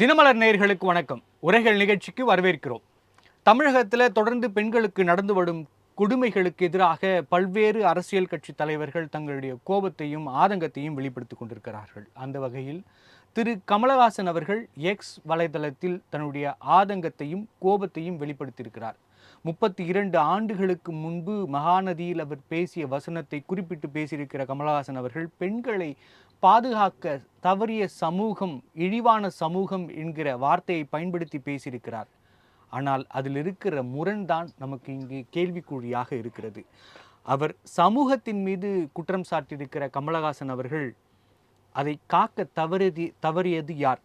தினமலர் நேயர்களுக்கு வணக்கம். உரைகள் நிகழ்ச்சிக்கு வரவேற்கிறோம். தமிழகத்தில் தொடர்ந்து பெண்களுக்கு நடந்து வரும் கொடுமைகளுக்கு எதிராக பல்வேறு அரசியல் கட்சி தலைவர்கள் தங்களுடைய கோபத்தையும் ஆதங்கத்தையும் வெளிப்படுத்திக் கொண்டிருக்கிறார்கள். அந்த வகையில் திரு கமலஹாசன் அவர்கள் எக்ஸ் வலைதளத்தில் தன்னுடைய ஆதங்கத்தையும் கோபத்தையும் வெளிப்படுத்தியிருக்கிறார். 32 ஆண்டுகளுக்கு முன்பு மகாநதியில் அவர் பேசிய வசனத்தை குறிப்பிட்டு பேசியிருக்கிற கமலஹாசன் அவர்கள் பெண்களை பாதுகாக்க தவறிய சமூகம், இழிவான சமூகம் என்கிற வார்த்தையை பயன்படுத்தி பேசியிருக்கிறார். ஆனால் அதில் இருக்கிற முரண்தான் நமக்கு இங்கு கேள்விக்குறியாக இருக்கிறது. அவர் சமூகத்தின் மீது குற்றம் சாட்டியிருக்கிற கமலஹாசன் அவர்கள் அதை காக்க தவறியது யார்?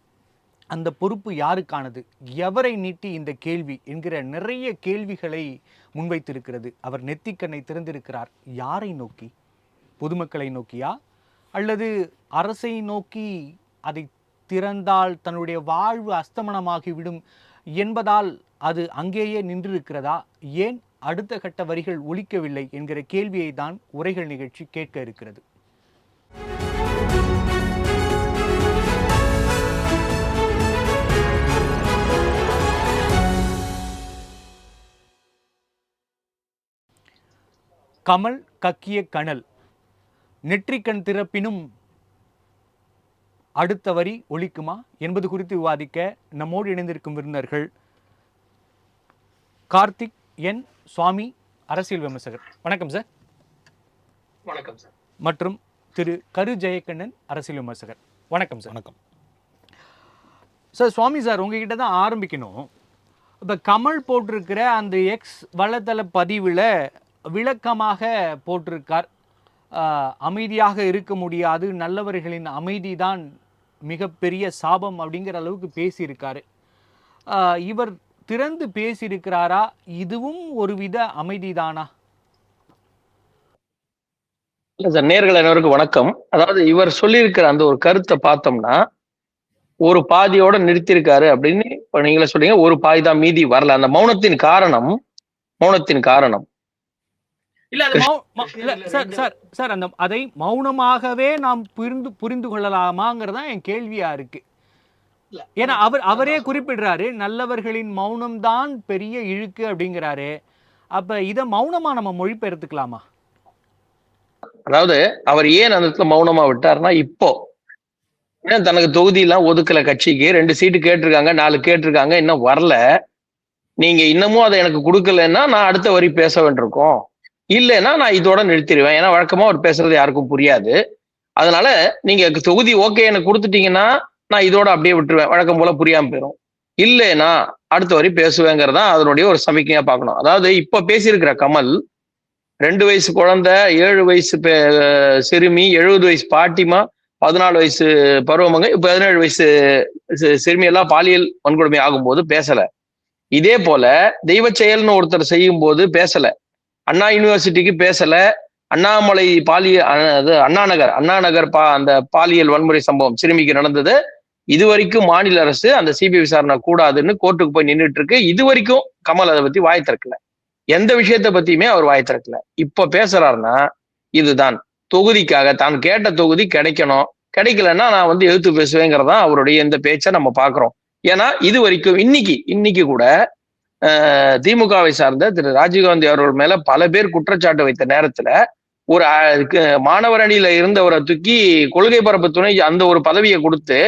அந்த பொறுப்பு யாருக்கானது? எவரை நீட்டி இந்த கேள்வி என்கிற நிறைய கேள்விகளை முன்வைத்திருக்கிறது. அவர் நெத்திக்கண்ணை திறந்திருக்கிறார். யாரை நோக்கி? பொதுமக்களை நோக்கியா, அல்லது அரசை நோக்கி அதை திறந்தால் தன்னுடைய வாழ்வு அஸ்தமனமாகிவிடும் என்பதால் அது அங்கேயே நின்றிருக்கிறதா? ஏன் அடுத்த கட்ட வரிகள் ஒலிக்கவில்லை என்கிற கேள்வியை தான் உரைகள் நிகழ்ச்சி கேட்க இருக்கிறது. கமல் கக்கிய கனல், நெற்றிக்கண் திறப்பினும் அடுத்த வரி ஒலிக்குமா என்பது குறித்து விவாதிக்க நம்மோடு இணைந்திருக்கும் விருந்தினர்கள் கார்த்திக் என் சுவாமி, அரசியல் விமர்சகர். வணக்கம் சார். வணக்கம் சார். மற்றும் திரு கரு ஜெயக்கண்ணன், அரசியல் விமர்சகர். வணக்கம் சார். வணக்கம் சார். சுவாமி சார், உங்ககிட்ட தான் ஆரம்பிக்கணும். இப்போ கமல் போட்டிருக்கிற அந்த எக்ஸ் வலைதள பதிவில் விளக்கமாக போட்டிருக்கார். அமைதியாக இருக்க முடியாது, நல்லவர்களின் அமைதி தான் மிகப்பெரிய சாபம் அப்படிங்கிற அளவுக்கு பேசியிருக்காரு. இவர் திறந்து பேசியிருக்கிறாரா? இதுவும் ஒருவித அமைதிதானா? இல்லை சார், நேயர்கள் அனைவருக்கும் வணக்கம். அதாவது இவர் சொல்லியிருக்கிற அந்த ஒரு கருத்தை பார்த்தோம்னா ஒரு பாதியோட நிறுத்தியிருக்காரு அப்படின்னு இப்ப நீங்களே சொல்றீங்க. ஒரு பாதி தான், மீதி வரல. அந்த மௌனத்தின் காரணம் இல்ல அது சார் சார் சார் அந்த அதை மௌனமாகவே நாம் புரிந்து கொள்ளலாமாங்கிறதா என் கேள்வியா இருக்கு. ஏன்னா அவரே குறிப்பிடுறாரு, நல்லவர்களின் மௌனம் தான் பெரிய இழுக்கு அப்படிங்கிறாரு. அப்ப இதை மௌனமா நம்ம மொழிபெயர்த்துக்கலாமா? அதாவது அவர் ஏன் அந்த இடத்துல மௌனமா விட்டாருன்னா, இப்போ ஏன் தனக்கு தொகுதியெல்லாம் ஒதுக்கல, கட்சிக்கு 2 சீட்டு கேட்டிருக்காங்க, 4 கேட்டிருக்காங்க, இன்னும் வரல. நீங்க இன்னமும் அதை எனக்கு கொடுக்கலன்னா நான் அடுத்த வரி பேச வேண்டியிருக்கோம், இல்லைன்னா நான் இதோட நிறுத்திடுவேன். ஏன்னா வழக்கமா அவர் பேசுறது யாருக்கும் புரியாது. அதனால நீங்க தொகுதி ஓகே எனக்கு கொடுத்துட்டீங்கன்னா நான் இதோட அப்படியே விட்டுருவேன், வழக்கம் போல புரியாம போயிடும். இல்லைன்னா அடுத்த வரி பேசுவேங்கிறதா அதனுடைய ஒரு சமிக்கையா பார்க்கணும். அதாவது இப்ப பேசியிருக்கிற கமல் 2 வயசு குழந்தை, 7 வயசு சிறுமி, 70 வயசு பாட்டிமா, 14 வயசு பருவமங்க, 17 வயசு சிறுமி எல்லாம் பாலியல் வன்கொடுமை ஆகும்போது பேசல. இதே போல தெய்வ செயல்னு ஒருத்தர் செய்யும் போது பேசல. அண்ணா யூனிவர்சிட்டிக்கு பேசல. அண்ணாமலை அண்ணா நகர் அந்த பாலியல் வன்முறை சம்பவம் சிறுமிக்கு நடந்தது. இது வரைக்கும் மாநில அரசு அந்த சிபிஐ விசாரணை கூடாதுன்னு கோர்ட்டுக்கு போய் நின்றுட்டு இருக்கு. இது வரைக்கும் கமல் அதை பத்தி வாய் திறக்கல. எந்த விஷயத்த பத்தியுமே அவர் வாய் திறக்கல. இப்ப பேசுறாருன்னா இதுதான் தொகுதிக்காக, தான் கேட்ட தொகுதி கிடைக்கணும், கிடைக்கலன்னா நான் எதிர்த்து பேசுவேங்கிறதான் அவருடைய இந்த பேச்சை நம்ம பாக்குறோம். ஏன்னா இது வரைக்கும் இன்னைக்கு கூட திமுகவை சார்ந்த திரு ராஜீவ்காந்தி அவர்கள் மேல பல பேர் குற்றச்சாட்டு வைத்த நேரத்துல ஒரு மாணவர் அணியில இருந்தவரை தூக்கி கொள்கை பரப்பு துணை அந்த ஒரு பதவியை கொடுத்து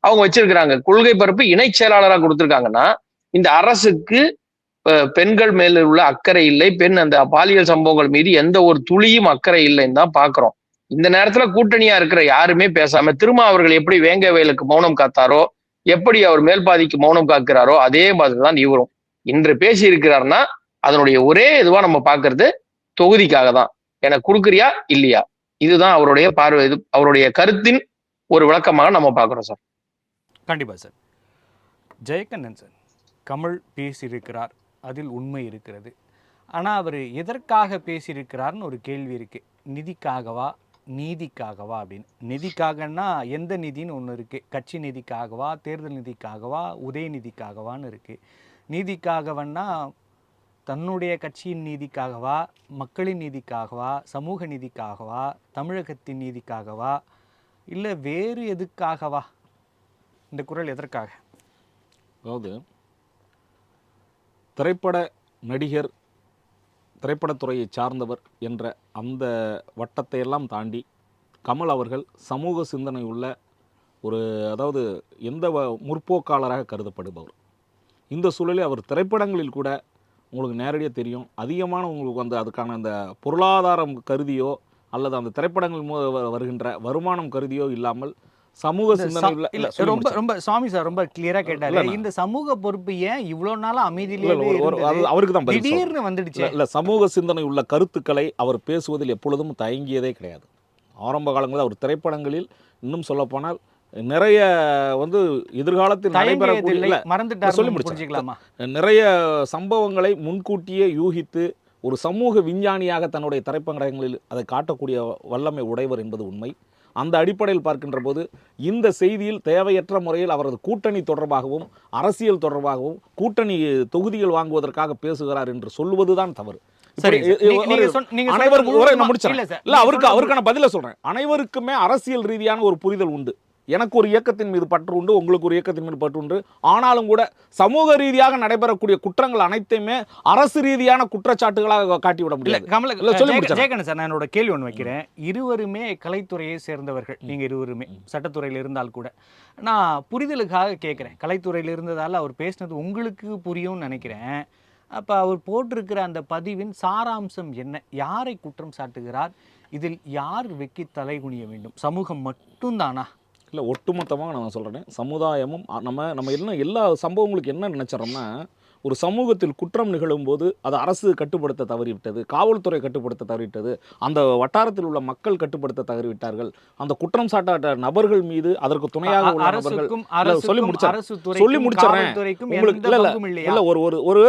அவங்க வச்சிருக்கிறாங்க. கொள்கை பரப்பு இணை செயலாளராக கொடுத்திருக்காங்கன்னா இந்த அரசுக்கு பெண்கள் மேல உள்ள அக்கறை இல்லை, அந்த பாலியல் சம்பவங்கள் மீது எந்த ஒரு துளியும் அக்கறை இல்லைன்னு தான் பாக்குறோம். இந்த நேரத்துல கூட்டணியா இருக்கிற யாருமே பேசாம திரும்ப அவர்கள் எப்படி வேங்க வயலுக்கு மௌனம் காத்தாரோ, எப்படி அவர் மேல்பாதிக்கு மௌனம் காக்கிறாரோ, அதே மாதிரிதான் இவரும் இன்று பேசி இருக்கிறார்னா அதனுடைய ஒரே இதுவா நம்ம பாக்குறது தொகுதிக்காக தான். எனக்கு கொடுக்குறியா இல்லையா, இதுதான் அவருடைய பார்வை. இது அவருடைய கருத்தின் ஒரு விளக்கமாக நம்ம பார்க்குறோம் சார். கண்டிப்பா சார். ஜெயக்கண்ணன் சார், கமல் பேசியிருக்கிறார், அதில் உண்மை இருக்கிறது. ஆனால் அவர் எதற்காக பேசியிருக்கிறார்னு ஒரு கேள்வி இருக்கு. நிதிக்காகவா, நீதிக்காகவா அப்படின்னு. நிதிக்காகன்னா எந்த நிதின்னு ஒன்று இருக்கு. கட்சி நிதிக்காகவா, தேர்தல் நிதிக்காகவா, உதயநிதிக்காகவான்னு இருக்கு. நீதிக்காகவன்னா தன்னுடைய கட்சியின் நீதிக்காகவா, மக்களின் நீதிக்காகவா, சமூக நீதிக்காகவா, தமிழகத்தின் நீதிக்காகவா, இல்லை வேறு எதுக்காகவா? இந்த குரல் எதற்காக? அதாவது திரைப்பட நடிகர், திரைப்படத்துறையை சார்ந்தவர் என்ற அந்த வட்டத்தை எல்லாம் தாண்டி கமல் அவர்கள் சமூக சிந்தனை உள்ள ஒரு, அதாவது எந்த முற்போக்காளராக கருதப்படுபவர். இந்த சூழலில் அவர் திரைப்படங்களில் கூட உங்களுக்கு நேரடியாக தெரியும், அதிகமான உங்களுக்கு வந்து அதுக்கான அந்த பொருளாதாரம் கருதியோ அல்லது அந்த திரைப்படங்கள் வருகின்ற வருமானம் கருதியோ இல்லாமல் சமூக சிந்தனை உள்ள ரொம்ப ரொம்ப சுவாமி சார் ரொம்ப கிளியரா கேட்டாரு. இந்த சமூக பொறுப்பு ஏன் இவ்வளவு நாளா அமைதியிலேயே அவருக்கு தான் திடீர்னு வந்துடுச்சு. இல்ல, சமூக சிந்தனை உள்ள கருத்துக்களை அவர் பேசுவதில் எப்பொழுதும் தயங்கியதே கிடையாது. ஆரம்ப காலங்களில் அவர் திரைப்படங்களில் இன்னும் சொல்லப்போனால் நிறைய வந்து எதிர்காலத்தில் நடைபெறக்கூடிய சொல்லி முடிச்சுக்கலாமா, நிறைய சம்பவங்களை முன்கூட்டியே யூகித்து ஒரு சமூக விஞ்ஞானியாக தன்னுடைய திரைப்படங்களில் அதை காட்டக்கூடிய வல்லமை உடையவர் என்பது உண்மை. அந்த அடிப்படையில் பார்க்கின்ற போது இந்த செய்தியில் தேவையற்ற முறையில் அவரது கூட்டணி தொடர்பாகவும் அரசியல் தொடர்பாகவும் கூட்டணி தொகுதிகள் வாங்குவதற்காக பேசுகிறார் என்று சொல்லுவதுதான் தவறு. அவருக்கான பதில சொல்றேன். அனைவருக்குமே அரசியல் ரீதியான ஒரு புரிதல் உண்டு. எனக்கு ஒரு இயக்கத்தின் மீது பற்று உண்டு, உங்களுக்கு ஒரு இயக்கத்தின் மீது பற்று உண்டு. ஆனாலும் கூட சமூக ரீதியாக நடைபெறக்கூடிய குற்றங்கள் அனைத்தையுமே அரசு ரீதியான குற்றச்சாட்டுகளாக காட்டிவிட முடியாது. ஜெயகணன் சார், நான் என்னோட கேள்வி ஒன்று வைக்கிறேன். இருவருமே கலைத்துறையை சேர்ந்தவர்கள், நீங்க இருவருமே சட்டத்துறையில் இருந்தால் கூட நான் புரிதலுக்காக கேட்குறேன். கலைத்துறையில் இருந்ததால் அவர் பேசினது உங்களுக்கு புரியும்னு நினைக்கிறேன். அப்போ அவர் போட்டிருக்கிற அந்த பதிவின் சாராம்சம் என்ன? யாரை குற்றம் சாட்டுகிறார்? இதில் யார் வெக்கி தலைகுனிய வேண்டும்? சமூகம் மட்டும்தானா? இல்லை, ஒட்டுமொத்தமாக நான் சொல்கிறேன், சமுதாயமும் நம்ம என்ன எல்லா சம்பவங்களுக்கு என்ன நினச்சிடறோம்னா, ஒரு சமூகத்தில் குற்றம் நிகழும்போது அதை அரசு கட்டுப்படுத்த தவறிவிட்டது, காவல்துறை கட்டுப்படுத்த தவறிவிட்டது, அந்த வட்டாரத்தில் உள்ள மக்கள் கட்டுப்படுத்த தவறிவிட்டார்கள், அந்த குற்றம் சாட்ட நபர்கள் மீது அதற்கு துணையாக உள்ள நபர்கள் சொல்லி முடிச்சிடறேன் உங்களுக்கு. இல்லை, ஒரு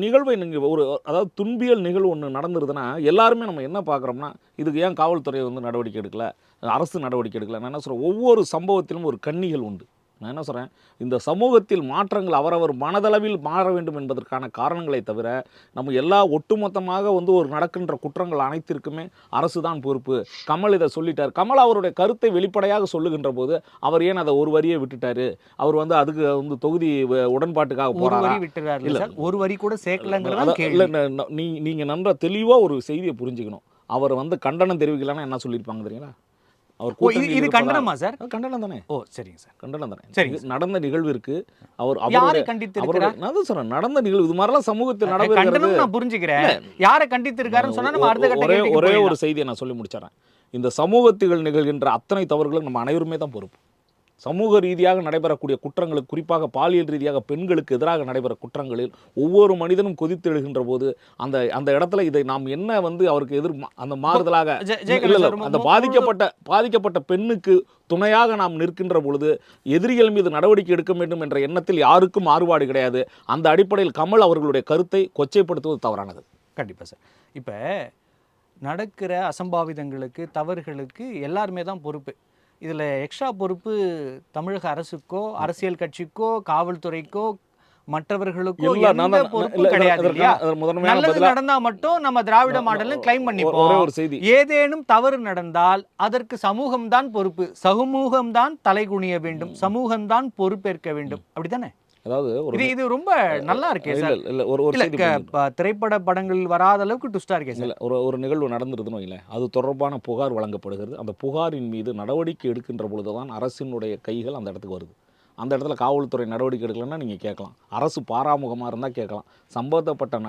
நிகழ்வை நீங்கள் அதாவது துன்பியல் நிகழ்வு ஒன்று நடந்துருதுன்னா எல்லாருமே நம்ம என்ன பார்க்குறோம்னா, இதுக்கு ஏன் காவல்துறை வந்து நடவடிக்கை எடுக்கல, அரசு நடவடிக்கை எடுக்கல. நான் என்ன சொல்கிறேன், ஒவ்வொரு சம்பவத்திலும் ஒரு கண்ணிகள் உண்டு. நான் என்ன சொல்கிறேன், இந்த சமூகத்தில் மாற்றங்கள் அவரவர் மனதளவில் மாற வேண்டும் என்பதற்கான காரணங்களை தவிர நம்ம எல்லா ஒட்டுமொத்தமாக வந்து ஒரு நடக்கின்ற குற்றங்கள் அனைத்திற்குமே அரசு தான் பொறுப்பு. கமல் இதை சொல்லிட்டார். கமல் அவருடைய கருத்தை வெளிப்படையாக சொல்லுகின்ற போது அவர் ஏன் அதை ஒரு வரியை விட்டுட்டாரு? அவர் வந்து அதுக்கு வந்து தொகுதி உடன்பாட்டுக்காக போறாரா? இல்ல, ஒரு வரி கூட சேர்க்கலங்கிறதா இல்ல. நீங்க நன்றா தெளிவா ஒரு செய்தியை புரிஞ்சுக்கணும். அவர் வந்து கண்டனம் தெரிவிக்கலன்னா என்ன சொல்லியிருப்பாங்க தெரியுங்களா? இது கண்டனமா சார்? கண்டனம் தானே. ஓ, சரிங்க சார், கண்டனம் தானே. சரி, நடந்த நிகழ்விற்கு யாரை கண்டித்திருக்கிறார்? நான் சொல்றேன், நடந்த நிகழ்வு இது மாதிரிலாம் சமூகத்தில் நடக்கிறது நான் புரிஞ்சுக்கிறேன். யாரை கண்டித்திருக்காருன்னு சொன்னா நம்ம அடுத்த கட்ட ஒரே ஒரு செய்தியை நான் சொல்லி முடிச்சிடறேன். இந்த சமூகத்தில் நிகழ்கின்ற அத்தனை தவறுகளும் நம்ம அனைவருமே தான் பொறுப்பு. சமூக ரீதியாக நடைபெறக்கூடிய குற்றங்களுக்கு, குறிப்பாக பாலியல் ரீதியாக பெண்களுக்கு எதிராக நடைபெற குற்றங்களில் ஒவ்வொரு மனிதனும் கொதித்தெழுகின்ற போது அந்த இடத்துல இதை நாம் என்ன வந்து அவருக்கு அந்த மாறுதலாக அந்த பாதிக்கப்பட்ட பெண்ணுக்கு துணையாக நாம் நிற்கின்ற பொழுது எதிரிகள் மீது நடவடிக்கை எடுக்க வேண்டும் என்ற எண்ணத்தில் யாருக்கும் மாறுபாடு கிடையாது. அந்த அடிப்படையில் கமல் அவர்களுடைய கருத்தை கொச்சைப்படுத்துவது தவறானது. கண்டிப்பாக சார். இப்போ நடக்கிற அசம்பாவிதங்களுக்கு, தவறுகளுக்கு எல்லாருமே தான் பொறுப்பு. இதில் எக்ஸ்ட்ரா பொறுப்பு தமிழக அரசுக்கோ, அரசியல் கட்சிக்கோ, காவல்துறைக்கோ, மற்றவர்களுக்கோ எந்த பொறுப்பும் கிடையாது. நல்லது நடந்தா மட்டும் நம்ம திராவிட மாடல்னு கிளைம் பண்ணிப்போம். ஏதேனும் தவறு நடந்தால் அதற்கு சமூகம் தான் பொறுப்பு, சமூகம் தான் தலைகுனிய வேண்டும், சமூகம் தான் பொறுப்பேற்க வேண்டும். அப்படித்தானே? அதாவது இது ரொம்ப நல்லா இருக்கே சார். திரைப்பட படங்கள் வராத அளவுக்கு ட்விஸ்டா இருக்கே சார். ஒரு நிகழ்வு நடந்துருதுன்னு வைங்களேன், அது தொடர்பான புகார் வழங்கப்படுகிறது. அந்த புகாரின் மீது நடவடிக்கை எடுக்கின்ற பொழுதுதான் அரசினுடைய கைகள் அந்த இடத்துக்கு வருது. அந்த இடத்துல காவல்துறை நடவடிக்கை எடுக்கலன்னா நீங்கள் கேட்கலாம், அரசு பாராமுகமாக இருந்தால் கேட்கலாம். சம்பந்தப்பட்ட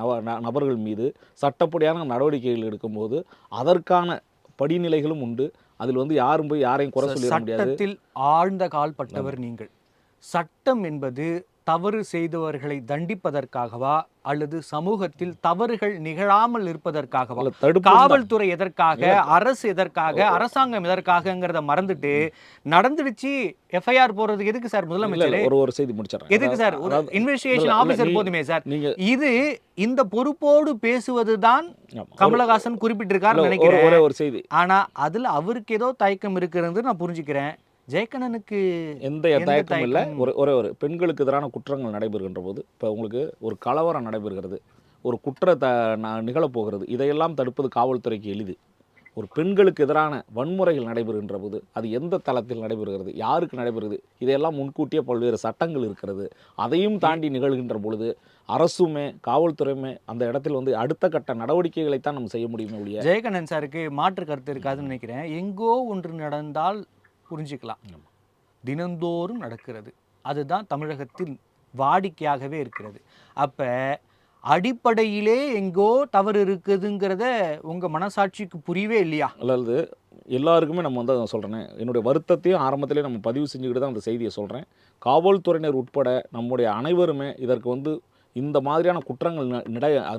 நபர்கள் மீது சட்டப்படியான நடவடிக்கைகள் எடுக்கும்போது அதற்கான படிநிலைகளும் உண்டு. அதில் வந்து யாரும் போய் யாரையும் குறை சொல்லிட முடியாது. சட்டத்தில் ஆழ்ந்த கால் பட்டவர் நீங்கள். சட்டம் என்பது தவறு செய்தவர்களை தண்டிப்பதற்காகவா அல்லது சமூகத்தில் தவறுகள் நிகழாமல் இருப்பதற்காகவா? காவல்துறை எதற்காக, அரசு எதற்காக, அரசாங்கம் எதற்காகங்கிறத மறந்துட்டு நடந்துடுச்சு எஃப்ஐஆர் போறதுக்கு எதுக்கு சார் முதலமைச்சர்? ஒரு செய்தி முடிச்சிடறேன். எதுக்கு சார் ஒரு இன்வெஸ்டிகேஷன் ஆபீசர் போதுமே சார். இது இந்த பொறுப்போடு பேசுவதுதான் கமலஹாசன் குறிப்பிட்டிருக்காரு நினைக்கிறேன் ஒரு செய்தி. ஆனா அதுல அவருக்கு ஏதோ தயக்கம் இருக்கிறது நான் புரிஞ்சுக்கிறேன். ஜெயக்கண்ணனுக்கு எந்த தயக்கமும் இல்லை. ஒரு பெண்களுக்கு எதிரான குற்றங்கள் நடைபெறுகின்ற போது, இப்போ உங்களுக்கு ஒரு கலவரம் நடைபெறுகிறது, ஒரு குற்றத்தை நிகழப்போகிறது, இதையெல்லாம் தடுப்பது காவல்துறைக்கு எளிது. ஒரு பெண்களுக்கு எதிரான வன்முறைகள் நடைபெறுகின்ற போது அது எந்த தளத்தில் நடைபெறுகிறது, யாருக்கு நடைபெறுகிறது, இதையெல்லாம் முன்கூட்டியே பல்வேறு சட்டங்கள் இருக்கிறது. அதையும் தாண்டி நிகழ்கின்ற பொழுது அரசுமே காவல்துறையுமே அந்த இடத்தில் வந்து அடுத்த கட்ட நடவடிக்கைகளைத்தான் நம்ம செய்ய முடியுமே ஒழிய. ஜெயகண்ணன் சாருக்கு மாற்று கருத்து இருக்காதுன்னு நினைக்கிறேன். எங்கோ ஒன்று நடந்தால் புரிஞ்சுக்கலாம், தினந்தோறும் நடக்கிறது. அதுதான் தமிழகத்தில் வாடிக்கையாகவே இருக்கிறது. அப்போ அடிப்படையிலே எங்கோ தவறு இருக்குதுங்கிறத உங்கள் மனசாட்சிக்கு புரியவே இல்லையா? அல்லது எல்லாருக்குமே நம்ம வந்து சொல்கிறேன், என்னுடைய வருத்தத்தையும் ஆரம்பத்திலே நம்ம பதிவு செஞ்சுக்கிட்டு தான் அந்த செய்தியை சொல்கிறேன். காவல்துறையினர் உட்பட நம்முடைய அனைவருமே இதற்கு வந்து இந்த மாதிரியான குற்றங்கள்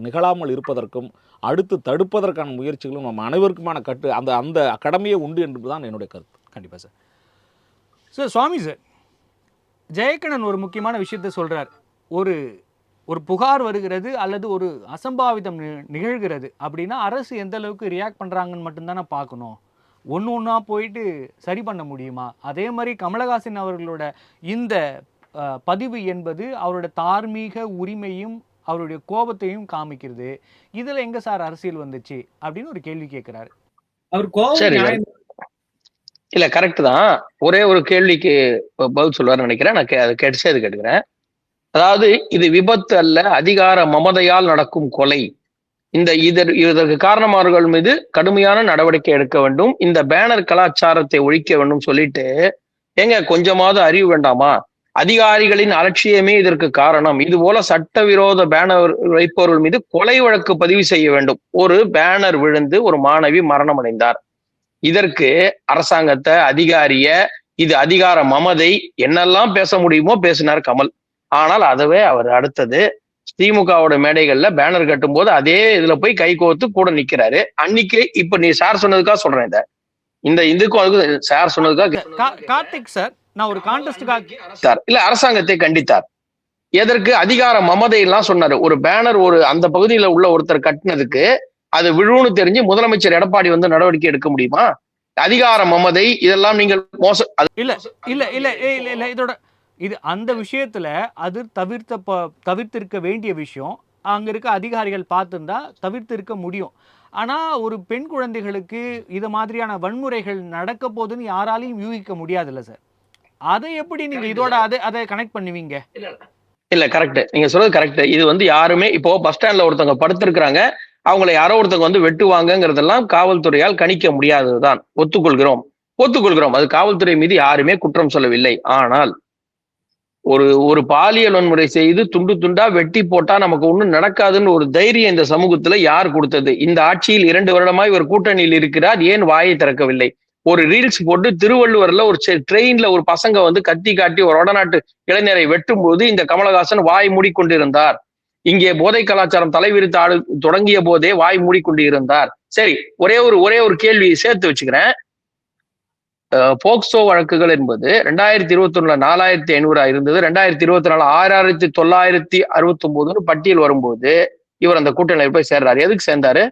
நிகழாமல் இருப்பதற்கும் அடுத்து தடுப்பதற்கான முயற்சிகளும் நம்ம அனைவருக்குமான அந்த அந்த கடமையே உண்டு என்பதுதான் என்னுடைய கருத்து. கண்டிப்பாக சார். சார் சுவாமி சார், ஜெயக்கண்ணன் ஒரு முக்கியமான விஷயத்த சொல்கிறார். ஒரு புகார் வருகிறது அல்லது ஒரு அசம்பாவிதம் நிகழ்கிறது அப்படின்னா அரசு எந்த அளவுக்கு ரியாக்ட் பண்ணுறாங்கன்னு மட்டும்தானே பார்க்கணும். ஒன்றா போயிட்டு சரி பண்ண முடியுமா? அதே மாதிரி கமலஹாசன் அவர்களோட இந்த பதிவு என்பது அவரோட தார்மீக உரிமையும் அவருடைய கோபத்தையும் காமிக்கிறது. இதில் எங்கே சார் அரசியல் வந்துச்சு அப்படின்னு ஒரு கேள்வி கேட்குறாரு. அவர் கோபம் இல்ல கரெக்ட் தான். ஒரே ஒரு கேள்விக்கு பதில் சொல்லுவார்னு நினைக்கிறேன். நான் அதை கேட்டுக்கிறேன். அதாவது இது விபத்து அல்ல, அதிகார மமதையால் நடக்கும் கொலை. இதற்கு காரணமானவர்கள் மீது கடுமையான நடவடிக்கை எடுக்க வேண்டும், இந்த பேனர் கலாச்சாரத்தை ஒழிக்க வேண்டும் சொல்லிட்டு, ஏங்க கொஞ்சமாவது அறிவு வேண்டாமா? அதிகாரிகளின் அலட்சியமே இதற்கு காரணம். இது போல சட்டவிரோத பேனர் வைப்பவர்கள் மீது கொலை வழக்கு பதிவு செய்ய வேண்டும். ஒரு பேனர் விழுந்து ஒரு மாணவி மரணம் அடைந்தார். இதற்கு அரசாங்கத்தை, அதிகாரிய, இது அதிகார மமதை என்னெல்லாம் பேச முடியுமோ பேசினார் கமல். ஆனால் அதுவே அவர் அடுத்தது திமுகவோட மேடைகள்ல பேனர் கட்டும் போது அதே இதுல போய் கை கோர்த்து கூட நிக்கிறாரு. அன்னைக்கு இப்ப நீ சார் சொன்னதுக்காக சொல்றேன், இந்த இதுக்கும் அதுக்கு சார் சொன்னதுக்காக கார்த்திக் சார் நான் ஒரு கான்டெஸ்டுக்காக இல்ல அரசாங்கத்தை கண்டித்தார். எதற்கு? அதிகார மமதை எல்லாம் சொன்னாரு. ஒரு பேனர் அந்த பகுதியில உள்ள ஒருத்தர் கட்டினதுக்கு அது விழுன்னு தெரிஞ்சு முதலமைச்சர் எடப்பாடி வந்து நடவடிக்கை எடுக்க முடியுமா? அதிகார மமதை இதெல்லாம் நீங்கள் மோசம் இல்ல இல்ல இல்ல இல்ல இதோட இது அந்த விஷயத்துல அது தவிர்த்திருக்க வேண்டிய விஷயம். அங்க இருக்க அதிகாரிகள் பார்த்துருந்தா தவிர்த்திருக்க முடியும். ஆனா ஒரு பெண் குழந்தைகளுக்கு இது மாதிரியான வன்முறைகள் நடக்க போதுன்னு யாராலையும் யூகிக்க முடியாதுல்ல சார். அதை எப்படி நீங்க இதோட அதை கனெக்ட் பண்ணுவீங்க? இல்ல கரெக்ட், நீங்க சொல்றது கரெக்ட். இது வந்து யாருமே இப்போ பஸ் ஸ்டாண்ட்ல ஒருத்தவங்க படுத்திருக்கிறாங்க, அவங்களை யாரோ ஒருத்தவங்க வந்து வெட்டுவாங்கிறதெல்லாம் காவல்துறையால் கணிக்க முடியாததுதான். ஒத்துக்கொள்கிறோம். அது காவல்துறை மீது யாருமே குற்றம் சொல்லவில்லை. ஆனால் ஒரு பாலியல் வன்முறை செய்து துண்டு துண்டா வெட்டி போட்டா நமக்கு ஒண்ணும் நடக்காதுன்னு ஒரு தைரியம் இந்த சமூகத்துல யார் கொடுத்தது? இந்த ஆட்சியில் 2 வருடமாய் ஒரு கூட்டணியில் இருக்கிறார், ஏன் வாயை திறக்கவில்லை? ஒரு ரீல்ஸ் போட்டு திருவள்ளுவர்ல ஒரு ட்ரெயின்ல ஒரு பசங்க வந்து கத்தி காட்டி ஒரு வடநாட்டு இளைஞரை வெட்டும் போது இந்த கமலஹாசன் வாய் மூடிக்கொண்டிருந்தார். இங்கே போதை கலாச்சாரம் தலைவிரித்து தொடங்கிய போதே வாய் மூடிக்கொண்டு இருந்தார். சரி, ஒரே ஒரு கேள்வி சேர்த்து வச்சுக்கிறேன். போக்சோ வழக்குகள் என்பது 2021 4500 இருந்தது, 2024 6969 பட்டியல் வரும்போது இவர் அந்த கூட்டணியில் போய் சேர்றாரு. எதுக்கு சேர்ந்தாரு?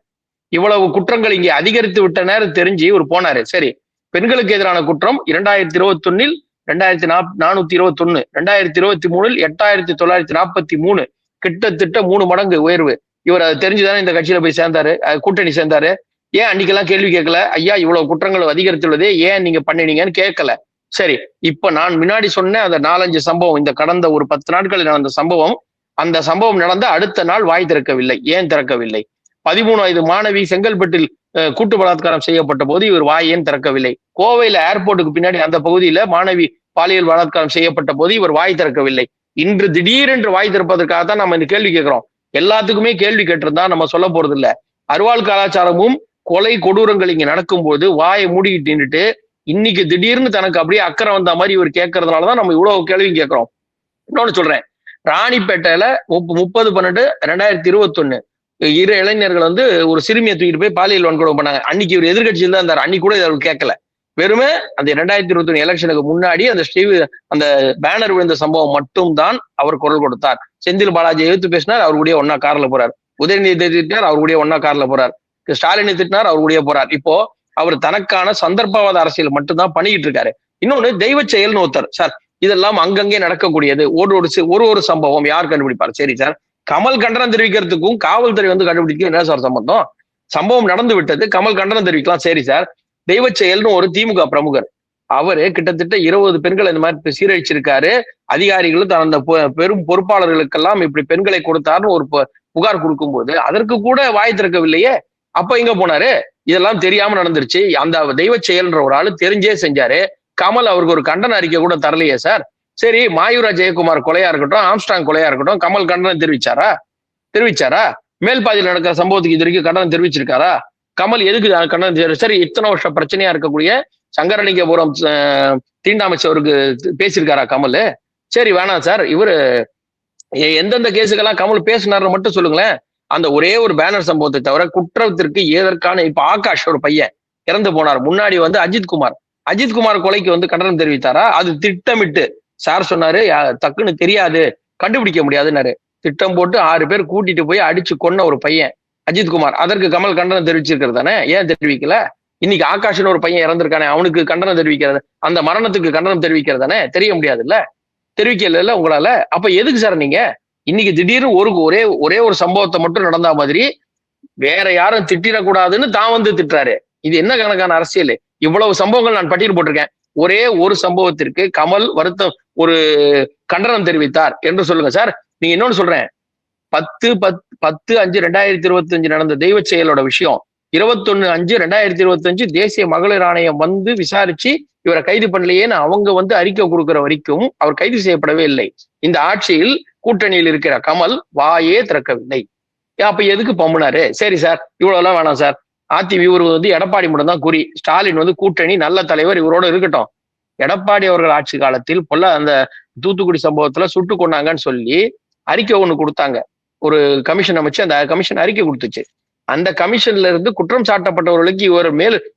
இவ்வளவு குற்றங்கள் இங்கே அதிகரித்து விட்ட நேரம் தெரிஞ்சு இவர் போனாரு. சரி, பெண்களுக்கு எதிரான குற்றம் 2021 2421, 2023 8943, கிட்டத்தட்ட 3 மடங்கு உயர்வு. இவர் அதை தெரிஞ்சுதானே இந்த கட்சியில போய் சேர்ந்தாரு, கூட்டணி சேர்ந்தாரு. ஏன் அன்னைக்கெல்லாம் கேள்வி கேட்கல? ஐயா இவ்வளவு குற்றங்கள் அதிகரித்துள்ளதே, ஏன் நீங்க பண்ணினீங்கன்னு கேட்கல. சரி, இப்ப நான் முன்னாடி சொன்ன அந்த 4-5 சம்பவம், இந்த கடந்த ஒரு 10 நாட்களில் நடந்த சம்பவம், அந்த சம்பவம் நடந்த அடுத்த நாள் வாய் திறக்கவில்லை. ஏன் திறக்கவில்லை? 13 வயது மாணவி செங்கல்பட்டில் கூட்டு பலாத்காரம் செய்யப்பட்ட போது இவர் வாய் ஏன் திறக்கவில்லை? கோவையில ஏர்போர்ட்டுக்கு பின்னாடி அந்த பகுதியில மாணவி பாலியல் பலாத்காரம் செய்யப்பட்ட போது இவர் வாய் திறக்கவில்லை. இன்று திடீரென்று வாய் திறப்பதற்காக தான் நம்ம இந்த கேள்வி கேட்கிறோம். எல்லாத்துக்குமே கேள்வி கேட்டிருந்தா நம்ம சொல்ல போறது இல்ல. அருவாள் கலாச்சாரமும் கொலை கொடூரங்கள் இங்க நடக்கும் போது வாயை மூடிக்கிட்டு நின்றுட்டு இன்னைக்கு திடீர்னு தனக்கு அப்படியே அக்கறை வந்த மாதிரி இவர் கேட்கறதுனாலதான் நம்ம இவ்வளவு கேள்வி கேட்கிறோம். இன்னொன்னு சொல்றேன், ராணிப்பேட்டையில 30/12/2021 2 இளைஞர்கள் வந்து ஒரு சிறுமியை தூக்கிட்டு போய் பாலியல் வன்கொடுமை பண்ணாங்க. அன்னைக்கு இவர் எதிர்கட்சியில் தான் இருந்தார். அன்னைக்கு கூட இதை அவர் கேட்கல. வெறுமே அந்த 2021 எலெக்ஷனுக்கு முன்னாடி அந்த பேனர் விழுந்த சம்பவம் மட்டும் தான் அவர் குரல் கொடுத்தார். செந்தில் பாலாஜி எதிர்த்து பேசினார், அவர் கூட ஒன்னா கார்ல போறார். உதயநிதி திட்டினார், அவர் கூட ஒன்னா கார்ல போறார். ஸ்டாலினை திட்டினார், அவர் கூட போறார். இப்போ அவர் தனக்கான சந்தர்ப்பவாத அரசியல் மட்டும்தான் பண்ணிக்கிட்டு இருக்காரு. இன்னொன்னு தெய்வ செயல்னு ஒருத்தர். சார் இதெல்லாம் அங்கங்கே நடக்கக்கூடியது. ஒரு சம்பவம் யார் கண்டுபிடிப்பார்? சரி சார், கமல் கண்டனம் தெரிவிக்கிறதுக்கும் காவல்துறை வந்து கண்டுபிடிக்க என்ன சார் சம்பந்தம்? சம்பவம் நடந்து விட்டது, கமல் கண்டனம் தெரிவிக்கலாம், சரி சார். தெய்வ செயல்னு ஒரு திமுக பிரமுகர், அவரு கிட்டத்தட்ட 20 பெண்களை இந்த மாதிரி சீரழிச்சிருக்காரு, அதிகாரிகளும் அந்த பெரும் பொறுப்பாளர்களுக்கெல்லாம் இப்படி பெண்களை கொடுத்தாருன்னு ஒரு புகார் கொடுக்கும்போது அதற்கு கூட வாய் திறக்கவில்லையே. அப்ப எங்க போனாரு? இதெல்லாம் தெரியாம நடந்துருச்சு, அந்த தெய்வ செயல்ன்ற ஒரு ஆளு தெரிஞ்சே செஞ்சாரு, கமல் அவருக்கு ஒரு கண்டன அறிக்கை கூட தரலையே சார். சரி, மாயூரா ஜெயக்குமார் கொலையா இருக்கட்டும், ஆம்ஸ்டாங் கொலையா இருக்கட்டும், கமல் கண்டனம் தெரிவிச்சாரா? மேல்பாதியில் நடக்கிற சம்பவத்துக்கு இது வரைக்கும் கண்டனம் தெரிவிச்சிருக்காரா? கமல் எதுக்கு கண்டனம் தெரிவிச்சாரு? சரி, இத்தனை வருஷம் பிரச்சனையா இருக்கக்கூடிய சங்கரலிங்கபுரம் தீண்டாமைச்சவருக்கு பேசியிருக்காரா கமல்? சரி, வேணாம் சார், இவரு எந்தெந்த கேஸுக்கெல்லாம் கமல் பேசினார்னு மட்டும் சொல்லுங்களேன். அந்த ஒரே ஒரு பேனர் சம்பவத்தை தவிர குற்றத்திற்கு ஏதற்கான, இப்ப ஆகாஷ் ஒரு பையன் இறந்து போனார், முன்னாடி அஜித்குமார் கொலைக்கு கண்டனம் தெரிவித்தாரா? அது திட்டமிட்டு சார் சொன்னாரு, டக்குன்னு தெரியாது, கண்டுபிடிக்க முடியாதுன்னாரு. திட்டம் போட்டு 6 பேர் கூட்டிட்டு போய் அடிச்சு கொன்ன ஒரு பையன் அஜித்குமார். அதற்கு கமல் கண்டனம் தெரிவிச்சிருக்கிறது தானே, ஏன் தெரிவிக்கல? இன்னைக்கு ஆகாஷ்னு ஒரு பையன் இறந்திருக்கானே, அவனுக்கு கண்டனம் தெரிவிக்கிறது, அந்த மரணத்துக்கு கண்டனம் தெரிவிக்கிறது தானே, தெரிய முடியாது இல்ல, தெரிவிக்கல உங்களால. அப்ப எதுக்கு சார் நீங்க இன்னைக்கு திடீர்னு ஒரே ஒரு சம்பவத்தை மட்டும் நடந்தா மாதிரி வேற யாரும் திட்டிடக்கூடாதுன்னு தான் திட்டுறாரு? இது என்ன கணக்கான அரசியல்? இவ்வளவு சம்பவங்கள் நான் பட்டியல் போட்டிருக்கேன், ஒரே ஒரு சம்பவத்திற்கு கமல் வருத்தம் ஒரு கண்டனம் தெரிவித்தார் என்று சொல்லுங்க சார். நீங்க இன்னொன்னு சொல்றேன், 10/5/2025 நடந்த தெய்வ செயலோட விஷயம் 21/5/2025 தேசிய மகளிர் ஆணையம் விசாரிச்சு இவரை கைது பண்ணலையேன்னு அவங்க அறிக்கை கொடுக்கிற வரைக்கும் அவர் கைது செய்யப்படவே இல்லை. இந்த ஆட்சியில் கூட்டணியில் இருக்கிற கமல் வாயே திறக்கவில்லை. அப்ப எதுக்கு பம்புனாரு? சரி சார், இவ்வளவு எல்லாம் வேணாம் சார், இவர் எடப்பாடி மட்டும் தான் குறி, ஸ்டாலின் கூட்டணி நல்ல தலைவர் இவரோட இருக்கட்டும். எடப்பாடி அவர்கள் ஆட்சி காலத்தில் அந்த தூத்துக்குடி சம்பவத்துல சுட்டு கொண்டாங்கன்னு சொல்லி அறிக்கை ஒண்ணு கொடுத்தாங்க, ஒரு கமிஷன் அமைச்சு அந்த கமிஷன் அறிக்கை கொடுத்துச்சு. அந்த கமிஷன்ல இருந்து குற்றம் சாட்டப்பட்டவர்களுக்கு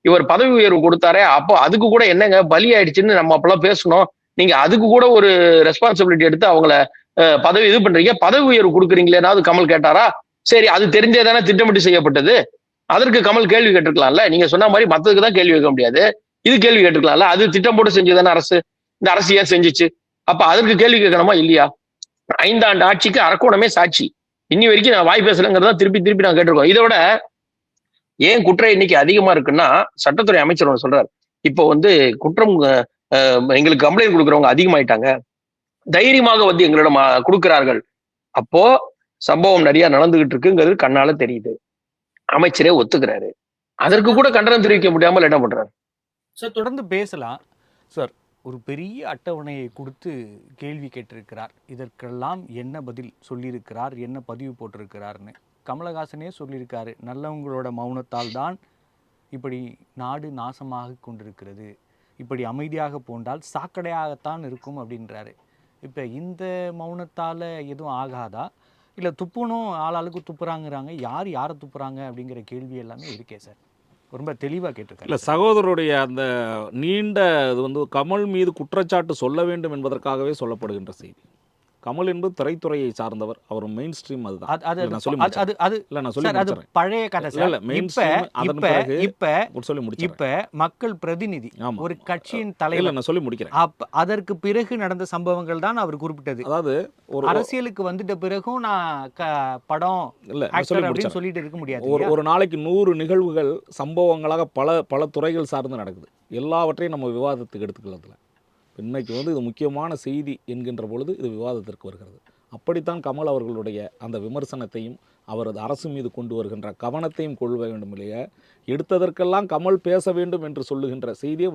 இவர் பதவி உயர்வு கொடுத்தாரே, அப்போ அதுக்கு கூட என்னங்க பலி ஆயிடுச்சுன்னு நம்ம அப்பெல்லாம் பேசணும். நீங்க அதுக்கு கூட ஒரு ரெஸ்பான்சிபிலிட்டி எடுத்து அவங்கள பதவி இது பண்றீங்க, பதவி உயர்வு கொடுக்குறீங்களேனாவது கமல் கேட்டாரா? சரி, அது தெரிஞ்சே தானே திட்டமிட்டு செய்யப்பட்டது, அதற்கு கமல் கேள்வி கேட்டிருக்கலாம்ல. நீங்க சொன்ன மாதிரி மத்ததுக்கு தான் கேள்வி கேட்க முடியாது, இது கேள்வி கேட்டிருக்கலாம்ல. அது திட்டம் போட்டு செஞ்சதுதானே அரசு, இந்த அரசு ஏன் செஞ்சுச்சு? அப்ப அதற்கு கேள்வி கேட்கணுமா இல்லையா? 5 ஆண்டு ஆட்சிக்கு அரக்கோணமே சாட்சி. இன்னி வரைக்கும் நான் வாய் பேசலங்கிறதா திருப்பி நான் கேட்டிருக்கோம். இதை விட ஏன் குற்ற எண்ணிக்கை அதிகமா இருக்குன்னா, சட்டத்துறை அமைச்சர் சொல்றாரு, இப்போ குற்றம் எங்களுக்கு கம்ப்ளைண்ட் கொடுக்குறவங்க அதிகமாயிட்டாங்க, தைரியமாக எங்களிடம் கொடுக்கிறார்கள். அப்போ சம்பவம் நிறைய நடந்துகிட்டு இருக்குங்கிறது கண்ணால தெரியுது, அமைச்சரே ஒத்துக்கிறாரு. அதற்கு கூட கண்டனம் தெரிவிக்க முடியாமல் என்ன பண்றாரு சார்? தொடர்ந்து பேசலாம் சார். ஒரு பெரிய அட்டவணையை கொடுத்து கேள்வி கேட்டிருக்கிறார், இதற்கெல்லாம் என்ன பதில் சொல்லியிருக்கிறார், என்ன பதிவு போட்டிருக்கிறார்னு கமலஹாசனே சொல்லியிருக்காரு. நல்லவங்களோட மௌனத்தால் தான் இப்படி நாடு நாசமாக கொண்டிருக்கிறது, இப்படி அமைதியாக போண்டால் சாக்கடையாகத்தான் இருக்கும் அப்படின்றாரு. இப்போ இந்த மௌனத்தால் எதுவும் ஆகாதா, இல்லை துப்புணும் ஆளாளுக்கு துப்புறாங்கிறாங்க, யாரை துப்புறாங்க அப்படிங்கிற கேள்வி எல்லாமே இருக்கே சார். ரொம்ப தெளிவாக கேட்டிருக்காரு. இல்லை, சகோதரருடைய அந்த நீண்ட இது கமல் மீது குற்றச்சாட்டு சொல்ல வேண்டும் என்பதற்காகவே சொல்லப்படுகின்ற செய்தி. கமல் என்பது திரைத்துறையை சார்ந்தவர், அவர் மெயின் ஸ்ட்ரீம். பழைய கதை. இப்ப மக்கள் பிரதிநிதி, ஒரு கட்சியின் தலைவர், நான் சொல்லி முடிக்கிறேன். அதற்கு பிறகு நடந்த சம்பவங்கள் தான் அவர் குறிப்பிட்டது. அதாவது ஒரு அரசியலுக்கு வந்துட்ட பிறகும் நான் படம் சொல்லிட்டு இருக்க முடியாது. ஒரு நாளைக்கு 100 நிகழ்வுகள் சம்பவங்களாக பல துறைகள் சார்ந்து நடக்குது. எல்லாவற்றையும் நம்ம விவாதத்துக்கு எடுத்துக்கலாம். இன்னைக்கு இது முக்கியமான செய்தி என்கின்ற பொழுது இது விவாதத்திற்கு வருகிறது. அப்படித்தான் கமல் அவர்களுடைய அந்த விமர்சனத்தையும் அவரது அரசு மீது கொண்டு வருகின்ற கவனத்தையும் கொள்ள வேண்டும் இல்லையா? எடுத்ததற்கெல்லாம் கமல் பேச வேண்டும் என்று சொல்லுகின்ற செய்தியை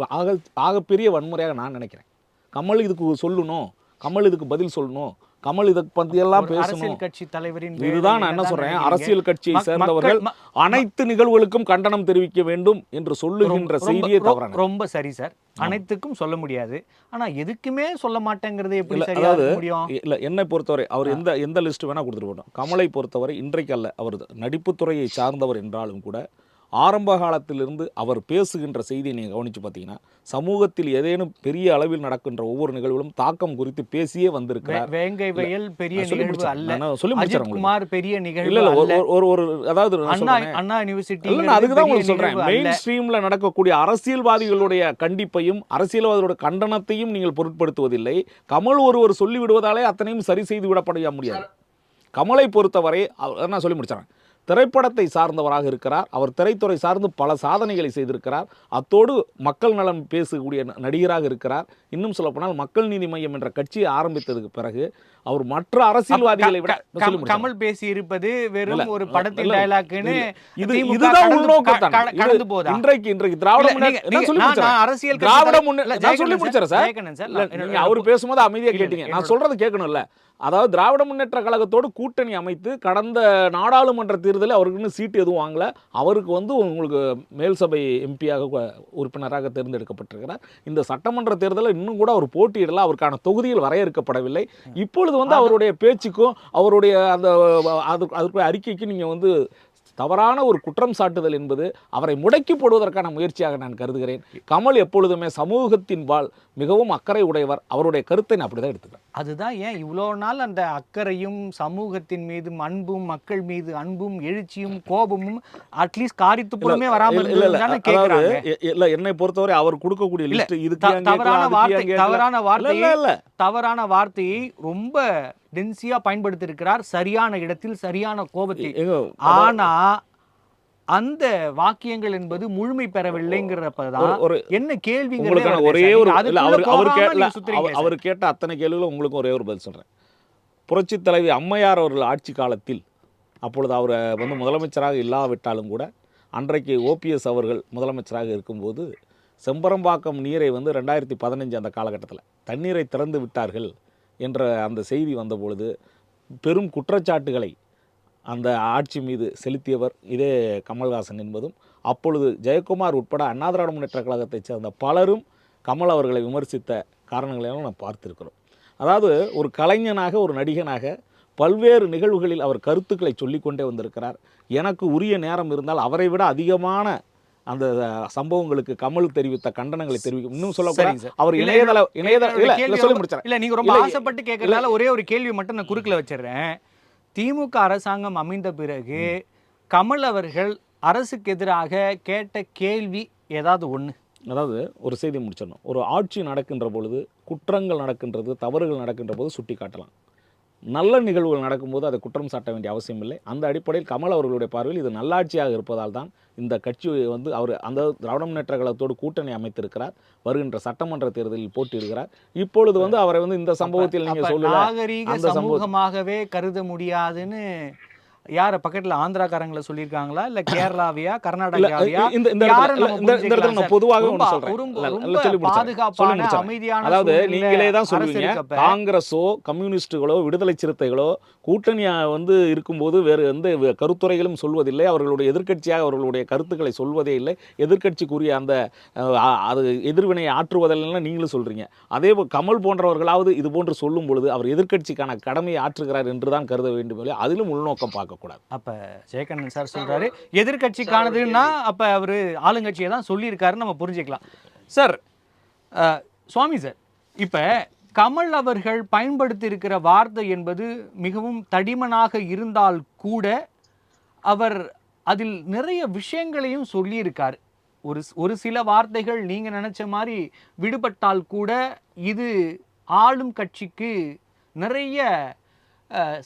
ஆகப்பெரிய வன்முறையாக நான் நினைக்கிறேன். கமல் இதுக்கு சொல்லணும், கமல் இதுக்கு பதில் சொல்லணும், கமல் இதை பற்றியெல்லாம் பேசணும். கட்சி தலைவரின் இதுதான் நான் என்ன சொல்றேன், அரசியல் கட்சியை சேர்ந்தவர்கள் அனைத்து நிகழ்வுகளுக்கும் கண்டனம் தெரிவிக்க வேண்டும் என்று சொல்லுகின்ற செய்தியே தவறான. ரொம்ப சரி சார், அனைத்துக்கும் சொல்ல முடியாது, ஆனா எதுக்குமே சொல்ல மாட்டேங்கிறது எப்படி சரியா முடியும்? இல்ல, என்னை பொறுத்தவரை அவர் எந்த லிஸ்ட் வேணா கொடுத்துட்டு போட்டோம். கமலை பொறுத்தவரை இன்றைக்கு அல்ல, அவர் நடிப்புத்துறையை சார்ந்தவர் என்றாலும் கூட ஆரம்ப காலத்திலிருந்து அவர் பேசுகின்ற செய்தியை நீங்கள் கவனித்து பார்த்தீங்கன்னா, சமூகத்தில் ஏதேனும் பெரிய அளவில் நடக்கின்ற ஒவ்வொரு நிகழ்வுகளும் தாக்கம் குறித்து பேசியே வந்திருக்கிறார். வேங்கை வயல் பெரிய நிகழ்வு அல்ல, சொல்லி அஜித்குமார் பெரிய நிகழ்வு இல்ல, ஒரு அதாவது அண்ணா யூனிவர்சிட்டி, அதுக்கு தான் உங்களுக்கு சொல்றேன், மெயின் ஸ்ட்ரீம்ல நடக்கக்கூடிய அரசியல்வாதிகளுடைய கண்டிப்பையும் அரசியல்வாதிகளுடைய கண்டனத்தையும் நீங்கள் பொருட்படுத்துவதில்லை. கமல் ஒருவர் சொல்லிவிடுவதாலே அத்தனையும் சரி செய்து விடப்பட முடியாது. கமலை பொறுத்தவரை நான் சொல்லி முடிச்சேன், திரைப்படத்தை சார்ந்தவராக இருக்கிறார். அவர் திரைத்துறை சார்ந்து பல சாதனைகளை செய்திருக்கிறார். அத்தோடு மக்கள் நலம் பேசக்கூடிய நடிகராக இருக்கிறார். இன்னும் சொல்லப்போனால் மக்கள் நீதி மையம் என்ற கட்சியை ஆரம்பித்ததுக்கு பிறகு அவர் மற்ற அரசியல்வாதிகளை விட கமல் பேசி இருப்பது வெறும் ஒரு படத்தின் டயலாக்னு இதுதான் உள்நோக்கம். கடந்து போதா இன்றைக்கு திராவிட அவர் பேசும்போது அமைதியா கேட்டீங்க, நான் சொல்றது கேட்கணும்ல. அதாவது திராவிட முன்னேற்ற கழகத்தோடு கூட்டணி அமைத்து கடந்த நாடாளுமன்ற தேர்தலில் அவருக்கு இன்னும் சீட்டு எதுவும் வாங்கல. அவருக்கு உங்களுக்கு மேல் சபை எம்பியாக உறுப்பினராக தேர்ந்தெடுக்கப்பட்டிருக்கிறார். இந்த சட்டமன்ற தேர்தலில் இன்னும் கூட அவர் போட்டியிடல, அவருக்கான தொகுதியில் வரையறுக்கப்படவில்லை. இப்பொழுது அவருடைய பேச்சுக்கும் அவருடைய அந்த அதுக்கு அறிக்கைக்கு நீங்க தவறான ஒரு குற்றம் சாட்டுதல் என்பது அவரை முடக்கி போடுவதற்கான முயற்சியாக நான் கருதுகிறேன். கமல் எப்பொழுதுமே சமூகத்தின் வாழ் மிகவும் அக்கறை உடையவர். அவருடைய கருத்தை நான் அப்படிதான் எடுத்துக்கிறேன். அதுதான் ஏன் இவ்வளோ நாள் அந்த அக்கறையும் சமூகத்தின் மீது அன்பும் மக்கள் மீது அன்பும் எழுச்சியும் கோபமும் அட்லீஸ்ட் காரித்துப்புறமே வராமல் இல்ல. என்னை பொறுத்தவரை அவர் கொடுக்கக்கூடிய லிஸ்ட் தவறான வார்த்தையை ரொம்ப டென்சியா பயன்படுத்தி இருக்கிறார், சரியான இடத்தில் சரியான கோபத்தை. ஆனா அந்த வாக்கியங்கள் என்பது முழுமை பெறவில்லைங்கிறப்பதான் என்ன கேள்வி. ஒரே ஒரு அவர் கேட்ட அத்தனை கேள்விகளும் உங்களுக்கு ஒரே ஒரு பதில் சொல்றேன். புரட்சி தலைவி அம்மையார் அவர்கள் ஆட்சி காலத்தில், அப்பொழுது அவர் முதலமைச்சராக இல்லாவிட்டாலும் கூட, அன்றைக்கு ஓபிஎஸ் அவர்கள் முதலமைச்சராக இருக்கும்போது செம்பரம்பாக்கம் நீரை 2015 அந்த காலகட்டத்தில் தண்ணீரை திறந்து விட்டார்கள் என்ற அந்த செய்தி வந்தபொழுது பெரும் குற்றச்சாட்டுகளை அந்த ஆட்சி மீது செலுத்தியவர் இதே கமல்ஹாசன் என்பதும், அப்பொழுது ஜெயக்குமார் உட்பட அண்ணா திராவிட முன்னேற்ற கழகத்தைச் சேர்ந்த பலரும் கமல் அவர்களை விமர்சித்த காரணங்களையும் நாம் பார்த்திருக்கிறோம். அதாவது ஒரு கலைஞனாக, ஒரு நடிகனாக பல்வேறு நிகழ்வுகளில் அவர் கருத்துக்களை சொல்லிக்கொண்டே வந்திருக்கிறார். எனக்கு உரிய நேரம் இருந்தால் அவரை விட அதிகமான அந்த சம்பவங்களுக்கு கமல் தெரிவித்த கண்டனங்களை தெரிவிக்கும். இன்னும் சொல்ல அவர் இணையதள சொல்லி முடிச்சார். இல்ல, நீங்க ரொம்ப ஆசைப்பட்டு கேட்கறதால ஒரே ஒரு கேள்வி மட்டும் நான் குறுக்கில் வச்சிடுறேன். திமுக அரசாங்கம் அமைந்த பிறகு கமல் அவர்கள் அரசுக்கு எதிராக கேட்ட கேள்வி ஏதாவது ஒண்ணு? அதாவது ஒரு செய்தி முடிச்சிடணும். ஒரு ஆட்சி நடக்கின்ற பொழுது, குற்றங்கள் நடக்கின்றது, தவறுகள் நடக்கின்ற போது சுட்டி காட்டலாம். நல்ல நிகழ்வுகள் நடக்கும்போது அதை குற்றம் சாட்ட வேண்டிய அவசியம் இல்லை. அந்த அடிப்படையில் கமல் அவர்களுடைய பார்வையில் இது நல்லாட்சியாக இருப்பதால் தான் இந்த கட்சி அவர் அந்த திராவிட முன்னேற்ற கழகத்தோடு கூட்டணி அமைத்திருக்கிறார். வருகின்ற சட்டமன்ற தேர்தலில் போட்டியிடுகிறார். இப்பொழுது அவரை இந்த சம்பவத்தில் நீங்க சொல்லலாம் நாகரீக சமூகமாகவே கருத முடியாதுன்னு யார பக்கத்துல ஆந்திராக்காரங்களை சொல்லியிருக்காங்களா, இல்ல கேரளாவியா, கர்நாடகாவியா? பாதுகாப்பான அமைதியான, அதாவது நீங்களே தான் சொல்லுவீங்க, காங்கிரஸோ கம்யூனிஸ்டுகளோ விடுதலை சிறுத்தைகளோ கூட்டணியா இருக்கும்போது வேறு எந்த கருத்துரைகளும் சொல்வதில்லை. அவர்களுடைய எதிர்க்கட்சியாக அவர்களுடைய கருத்துக்களை சொல்வதே இல்லை. எதிர்க்கட்சிக்குரிய அந்த அது எதிர்வினையை ஆற்றுவதெல்லாம் நீங்களும் சொல்றீங்க. அதே கமல் போன்றவர்களாவது இது போன்று சொல்லும் பொழுது அவர் எதிர்க்கட்சிக்கான கடமையை ஆற்றுகிறார் என்றுதான் கருத வேண்டும். அதிலும் உள்நோக்கம் பார்க்க கூடாது. அப்ப ஜெயகண்ணன் சார் சொல்றாரு எதிர்க்கட்சிக்கானதுன்னா அப்ப அவரு ஆளுங்கட்சியை தான் சொல்லியிருக்காருன்னு நம்ம புரிஞ்சுக்கலாம். சார், சுவாமி சார், இப்ப கமல் அவர்கள் பயன்படுத்தி இருக்கிற வார்த்தை என்பது மிகவும் தடிமனாக இருந்தால் கூட அவர் அதில் நிறைய விஷயங்களையும் சொல்லியிருக்காரு. ஒரு சில வார்த்தைகள் நீங்க நினைச்ச மாதிரி விடுபட்டால் கூட இது ஆளும் கட்சிக்கு நிறைய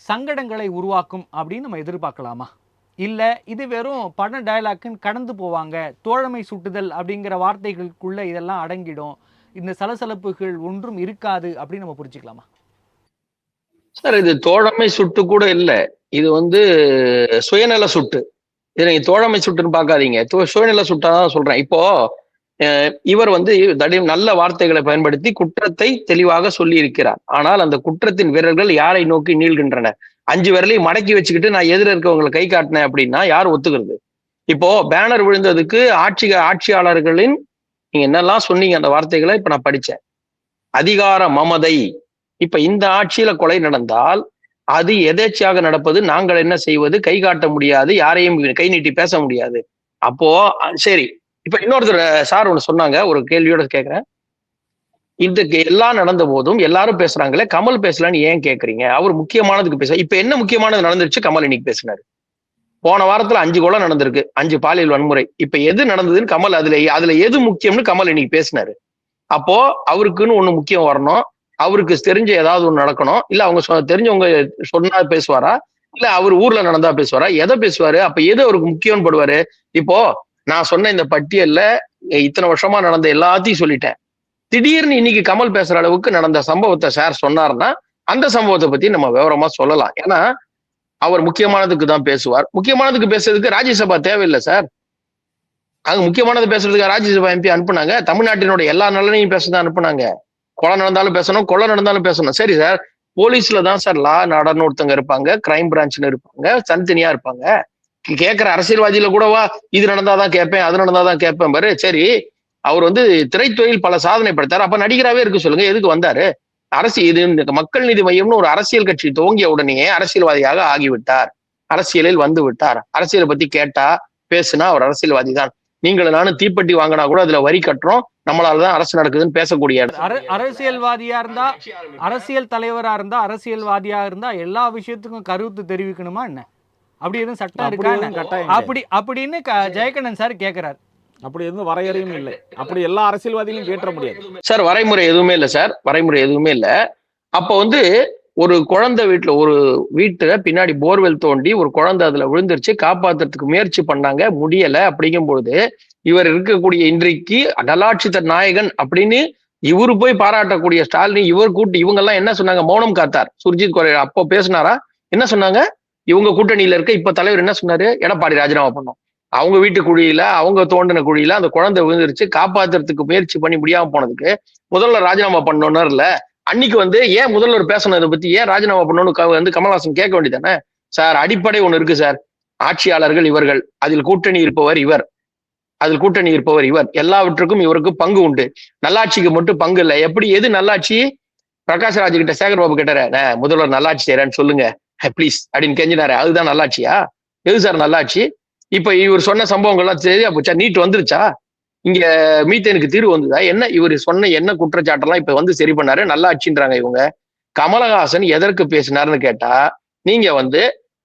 சங்கடங்களை உருவாக்கும் அப்படின்னு நம்ம எதிர்பார்க்கலாமா? இல்லை இது வெறும் பட டயலாக்குன்னு கடந்து போவாங்க, தோழமை சுட்டுதல் அப்படிங்கிற வார்த்தைகளுக்குள்ள இதெல்லாம் அடங்கிடும், இந்த சலசலப்புகள் ஒன்றும் இருக்காது அப்படின்னு நம்ம புரிஞ்சுக்கலாமா? சார், இது தோழமை சுட்டு கூட இல்லை, இது சுயநல சுட்டு. இது நீங்க தோழமை சுட்டுன்னு பார்க்காதீங்க, சுயநல சுட்டாதான் சொல்றேன். இப்போ இவர் நல்ல வார்த்தைகளை பயன்படுத்தி குற்றத்தை தெளிவாக சொல்லி இருக்கிறார். ஆனால் அந்த குற்றத்தின் வீரர்கள் யாரை நோக்கி நீள்கின்றன? 5 விரலையும் மடக்கி வச்சுக்கிட்டு நான் எதிர இருக்கவங்களை கை காட்டினேன் அப்படின்னா யார் ஒத்துக்கிறது? இப்போ பேனர் விழுந்ததுக்கு ஆட்சியாளர்களின் நீங்க என்னெல்லாம் சொன்னீங்க அந்த வார்த்தைகளை இப்ப நான் படிச்சேன். அதிகார மமதை. இப்ப இந்த ஆட்சியில கொலை நடந்தால் அது எதேச்சையாக நடப்பது, நாங்கள் என்ன செய்வது, கை காட்ட முடியாது, யாரையும் கை நீட்டி பேச முடியாது. அப்போ சரி, இப்ப இன்னொருத்தர் சார் ஒண்ணு சொன்னாங்க, ஒரு கேள்வியோட கேட்கிறேன். இதுக்கு எல்லாம் நடந்த போதும் எல்லாரும் பேசுறாங்களே, கமல் பேசலான்னு ஏன் கேக்குறீங்க? அவர் முக்கியமானதுக்கு பேச. இப்ப என்ன முக்கியமானது நடந்துருச்சு? கமல் இன்னைக்கு பேசினாரு. போன வாரத்துல 5 கொலை நடந்திருக்கு, 5 பாலியல் வன்முறை. இப்ப எது நடந்ததுன்னு கமல் அதுல எது முக்கியம்னு கமல் இன்னைக்கு பேசினாரு. அப்போ அவருக்குன்னு ஒண்ணு முக்கியம் வரணும், அவருக்கு தெரிஞ்ச ஏதாவது ஒண்ணு நடக்கணும். இல்ல அவங்க தெரிஞ்சவங்க சொன்னா பேசுவாரா, இல்ல அவர் ஊர்ல நடந்தா பேசுவாரா? எதை பேசுவாரு? அப்ப எது அவருக்கு முக்கியம்னு படுவாரு? இப்போ நான் சொன்ன இந்த பட்டியல்ல இத்தனை வருஷமா நடந்த எல்லாத்தையும் சொல்லிட்டேன். திடீர்னு இன்னைக்கு கமல் பேசுற அளவுக்கு நடந்த சம்பவத்தை சார் சொன்னாருன்னா அந்த சம்பவத்தை பத்தி நம்ம விவரமா சொல்லலாம். ஏன்னா அவர் முக்கியமானதுக்கு தான் பேசுவார். முக்கியமானதுக்கு பேசுறதுக்கு ராஜ்யசபா தேவையில்லை சார். அங்க முக்கியமானது பேசுறதுக்கு ராஜ்யசபா எம்பி அனுப்புனாங்க. தமிழ்நாட்டினுடைய எல்லா நலனையும் பேசதான் அனுப்புனாங்க. கொலை நடந்தாலும் பேசணும், கொலை நடந்தாலும் பேசணும். சரி சார், போலீஸ்ல தான் சார் லா அண்ட் ஆர்டர்னு ஒருத்தங்க இருப்பாங்க, கிரைம் பிரான்ச்னு இருப்பாங்க, தனித்தனியா இருப்பாங்க. கேட்கிற அரசியல்வாதியில கூடவா இது நடந்தாதான் கேட்பேன், அது நடந்தாதான் கேட்பேன் பாரு. சரி, அவர் திரைத்துறையில் பல சாதனை படுத்தாரு. அப்ப நடிகராவே இருக்க சொல்லுங்க, எதுக்கு வந்தாரு? இது மக்கள் நீதி மையம்னு ஒரு அரசியல் கட்சி துவங்கிய உடனே அரசியல்வாதியாக ஆகிவிட்டார். அரசியலில் வந்து விட்டார். அரசியலை பத்தி கேட்டா பேசுனா அவர் அரசியல்வாதி தான். நீங்களும் நானும் தீப்பெட்டி வாங்கினா கூட அதுல வரி கட்டுறோம், நம்மளாலதான் அரசு நடக்குதுன்னு பேசக்கூடிய அரசியல்வாதியா இருந்தா, அரசியல் தலைவரா இருந்தா, அரசியல்வாதியா இருந்தா எல்லா விஷயத்துக்கும் கருத்து தெரிவிக்கணுமா என்ன? அப்படி எதுவும் சட்டம் இருக்கா? அப்படின்னு ஜெயக்கண்ணன் சார் கேட்கிறார். அப்படி எதுவும் வரையறையும் இல்லை. அப்படி எல்லா அரசியல்வாதிகளும் கேட்ட முடியாது சார். வரைமுறை எதுவுமே இல்லை சார், வரைமுறை எதுவுமே இல்லை. அப்ப ஒரு குழந்தை ஒரு வீட்டுல பின்னாடி போர்வெல் தோண்டி ஒரு குழந்தை அதுல விழுந்துருச்சு, காப்பாத்துறதுக்கு முயற்சி பண்ணாங்க, முடியல. அப்படிங்கும்பொழுது இவர் இருக்கக்கூடிய இன்றைக்கு நல்லாட்சி நாயகன் அப்படின்னு இவரு போய் பாராட்டக்கூடிய ஸ்டாலின், இவங்க எல்லாம் என்ன சொன்னாங்க? மௌனம் காத்தார். சுர்ஜித் அப்போ பேசினாரா? என்ன சொன்னாங்க? இவங்க கூட்டணியில இருக்க இப்ப தலைவர் என்ன சொன்னாரு? எடப்பாடி ராஜினாமா பண்ணோம். அவங்க வீட்டு குழியில, அவங்க தோண்டின குழியில அந்த குழந்தை விழுந்துருச்சு, காப்பாத்துறதுக்கு முயற்சி பண்ணி முடியாம போனதுக்கு முதல்ல ராஜினாமா பண்ணோன்னு இல்ல. அன்னைக்கு ஏன் முதல்வர் பேசணும் இதை பத்தி, ஏன் ராஜினாமா பண்ணணும்னு கமல்ஹாசன் கேட்க வேண்டியதானே சார்? அடிப்படை ஒண்ணு இருக்கு சார். ஆட்சியாளர்கள் இவர்கள், அதில் கூட்டணி இருப்பவர் இவர், எல்லாவற்றுக்கும் இவருக்கு பங்கு உண்டு. நல்லாட்சிக்கு மட்டும் பங்கு இல்லை. எது நல்லாட்சி? பிரகாஷ்ராஜ் கிட்ட சேகர் பாபு கேட்டாரு, முதல்வர் நல்லாட்சி செய்யறேன்னு சொல்லுங்க பிளீஸ் அப்படின்னு கெஞ்சினாரு. அதுதான் நல்லாட்சியா? எது சார் நல்லாட்சி? இப்ப இவர் சொன்ன சம்பவங்கள்லாம் சரியா போச்சா? நீட் வந்துருச்சா? இங்க மீத்தேனுக்கு தீர்வு வந்ததா? என்ன இவர் சொன்ன என்ன குற்றச்சாட்டெல்லாம் இப்ப சரி பண்ணாரு? நல்லாட்சின்றாங்க இவங்க. கமலஹாசன் எதற்கு பேசினாருன்னு கேட்டா, நீங்க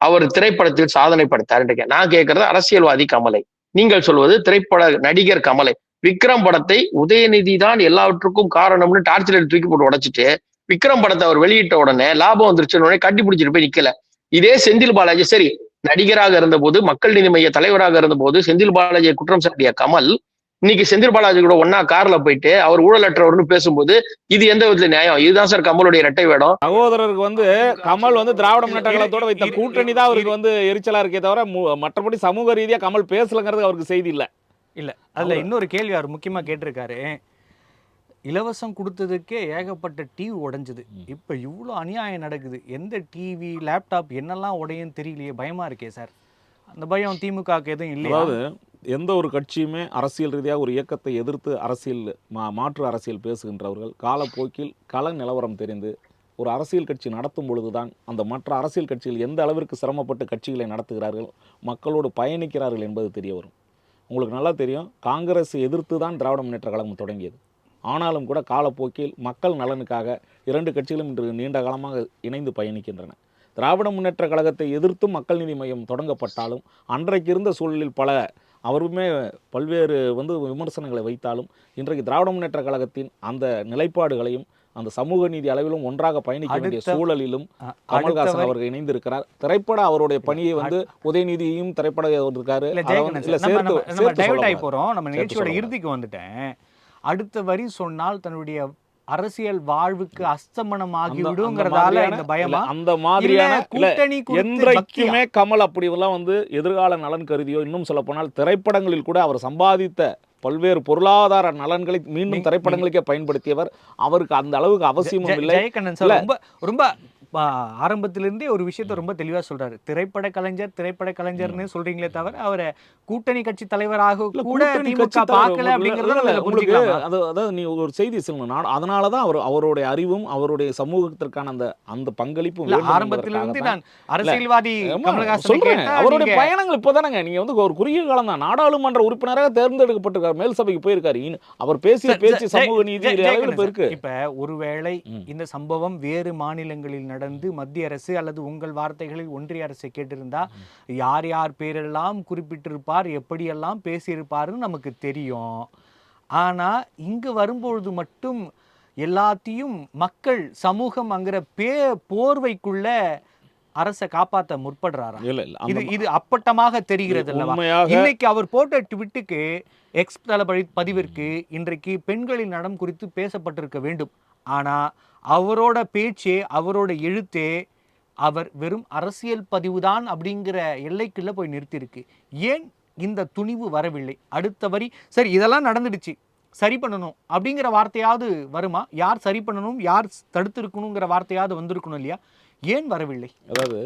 அவர் திரைப்படத்தில் சாதனை படுத்தாருன்னு நான் கேட்கறது அரசியல்வாதி கமலை, நீங்கள் சொல்வது திரைப்பட நடிகர் கமலை. விக்ரம் படத்தை உதயநிதி தான் எல்லாவற்றுக்கும் காரணம்னு டார்ச்சர் தூக்கி போட்டு உடைச்சிட்டு, விக்ரம் படத்தை அவர் வெளியிட்ட உடனே லாபம் வந்துருச்சுன்னு உடனே கட்டி பிடிச்சிட்டு போய் நிக்கல. இதே செந்தில் பாலாஜி சரி நடிகராக இருந்த போது, மக்கள் நீதி மைய தலைவராக இருந்த போது செந்தில் பாலாஜியை குற்றம் சாட்டிய கமல், இன்னைக்கு செந்தில் பாலாஜி கூட ஒன்னா கார்ல போயிட்டு அவர் ஊழலற்றவர்னு பேசும்போது இது எந்த விதத்துல நியாயம்? இதுதான் சார் கமலுடைய இரட்டை வேடம். சகோதரருக்கு கமல் திராவிட முன்னேற்ற கழகத்தோட வைத்த கூட்டணி தான் அவருக்கு எரிச்சலா இருக்கே தவிர மற்றபடி சமூக ரீதியா கமல் பேசலங்கிறது அவருக்கு செய்தி இல்ல. அதுல இன்னொரு கேள்வி அவர் முக்கியமா கேட்டிருக்காரு. இலவசம் கொடுத்ததுக்கே ஏகப்பட்ட டிவி உடைஞ்சது, இப்ப இவ்வளவு அநியாயம் நடக்குது, எந்த டிவி லேப்டாப் என்னெல்லாம் உடையும் தெரியலையே, பயமா இருக்கே சார். அந்த பயம் திமுகவுக்கு எதுவும் இல்லை? அதாவது எந்த ஒரு கட்சியுமே அரசியல் ரீதியாக ஒரு இயக்கத்தை எதிர்த்து அரசியல் மாற்று அரசியல் பேசுகின்றவர்கள் காலப்போக்கில் கள நிலவரம் தெரிந்து ஒரு அரசியல் கட்சி நடத்தும் பொழுதுதான் அந்த மற்ற அரசியல் கட்சிகள் எந்த அளவிற்கு சிரமப்பட்டு கட்சிகளை நடத்துகிறார்கள், மக்களோடு பயணிக்கிறார்கள் என்பது தெரிய வரும். உங்களுக்கு நல்லா தெரியும், காங்கிரஸ் எதிர்த்து தான் திராவிட முன்னேற்ற கழகம் தொடங்கியது. ஆனாலும் கூட காலப்போக்கில் மக்கள் நலனுக்காக இரண்டு கட்சிகளும் இன்று நீண்ட காலமாக இணைந்து பயணிக்கின்றன. திராவிட முன்னேற்ற கழகத்தை எதிர்த்தும் மக்கள் நீதி மையம் தொடங்கப்பட்டாலும் அன்றைக்கு இருந்த சூழலில் அவருமே பல்வேறு விமர்சனங்களை வைத்தாலும் இன்றைக்கு திராவிட முன்னேற்ற கழகத்தின் அந்த நிலைப்பாடுகளையும் அந்த சமூக நீதி அளவிலும் ஒன்றாக பயணிக்க வேண்டிய சூழலிலும் கமல்ஹாசன் அவர்கள் இணைந்திருக்கிறார். திரைப்பட அவருடைய பணியை உதயநிதியும் திரைப்பட இருக்காரு. நம்ம நிகழ்ச்சியோட இறுதிக்கு வந்துட்டேன். அடுத்த வரி சொன்னால் தன்னுடைய அரசியல் வாழ்வுக்கு அஸ்தமனம் ஆகிவிடுங்கிறதால இந்த பயமா? அந்த மாதிரியான என்றைக்குமே கமல் அப்படி எல்லாம் எதிர்கால நலன் கருதியோ, இன்னும் சொல்ல போனால் திரைப்படங்களில் கூட அவர் சம்பாதித்த பல்வேறு பொருளாதார நலன்களை மீண்டும் திரைப்படங்களுக்கே பயன்படுத்தியவர். அவருக்கு அந்த அளவுக்கு அவசியமும் இல்லை. ஜெயக்கண்ணன் சார் ரொம்ப ஆரம்பத்திலிருந்தே ஒரு விஷயத்த ரொம்ப தெளிவா சொல்றாரு. திரைப்பட கலைஞர்னு சொல்றீங்களே தவிர அவரை கூட்டணி கட்சி தலைவராக கூட திமுக பார்க்கல அப்படிங்கறது. அதாவது நீ ஒரு செய்தி சொல்லணும். அதனாலதான் அவருடைய அறிவும் அவருடைய சமூகத்திற்கான அந்த பங்களிப்பும் ஆரம்பத்திலிருந்து நான் அரசியல்வாதி சொல்றேன். அவருடைய பயணங்கள் இப்பதானங்க நீங்க ஒரு குறுகிய காலம் தான் நாடாளுமன்ற உறுப்பினராக தேர்ந்தெடுக்கப்பட்டிருக்காரு, மேல் சபைக்கு போயிருக்காரு. அவர் பேசிய பேச்சு சமூக நீதி இருக்கு. இப்ப ஒருவேளை இந்த சம்பவம் வேறு மாநிலங்களில் நடந்து மத்திய அரசு அல்லது உங்கள் வார்த்தைகளில் ஒன்றிய அரசை கேட்டிருந்தா யார் யார் பேரெல்லாம் குறிப்பிட்டிருப்பார், எப்படியெல்லாம் பேசியிருப்பாருன்னு நமக்கு தெரியும். ஆனா இங்கு வரும்பொழுது மட்டும் எல்லாத்தையும் மக்கள் சமூகம் அங்கிற போர்வைக்குள்ள அரசை காப்பாத்த முற்படுறாரா? இல்ல இது இது அப்பட்டமாக தெரிகிறது அல்லவா? உண்மையாக இன்னைக்கு அவர் போட்ட ட்விட்டுக்கு எக்ஸ் தளபதி பதிவிற்கு இன்றைக்கு பெண்களின் நடம் குறித்து பேசப்பட்டிருக்க வேண்டும். ஆனா அவரோட பேச்சே, அவரோட எழுத்தே அவர் வெறும் அரசியல் பதிவுதான் அப்படிங்கிற எல்லைக்குள்ள போய் நிறுத்தியிருக்கு. ஏன் இந்த துணிவு வரவில்லை? அடுத்த வரி சரி இதெல்லாம் நடந்துடுச்சு, சரி பண்ணணும் அப்படிங்கிற வார்த்தையாவது வருமா? யார் சரி பண்ணணும், யார் தடுத்திருக்கணுங்கிற வார்த்தையாவது வந்திருக்கணும் இல்லையா? ஏன் வரவில்லை? அதாவது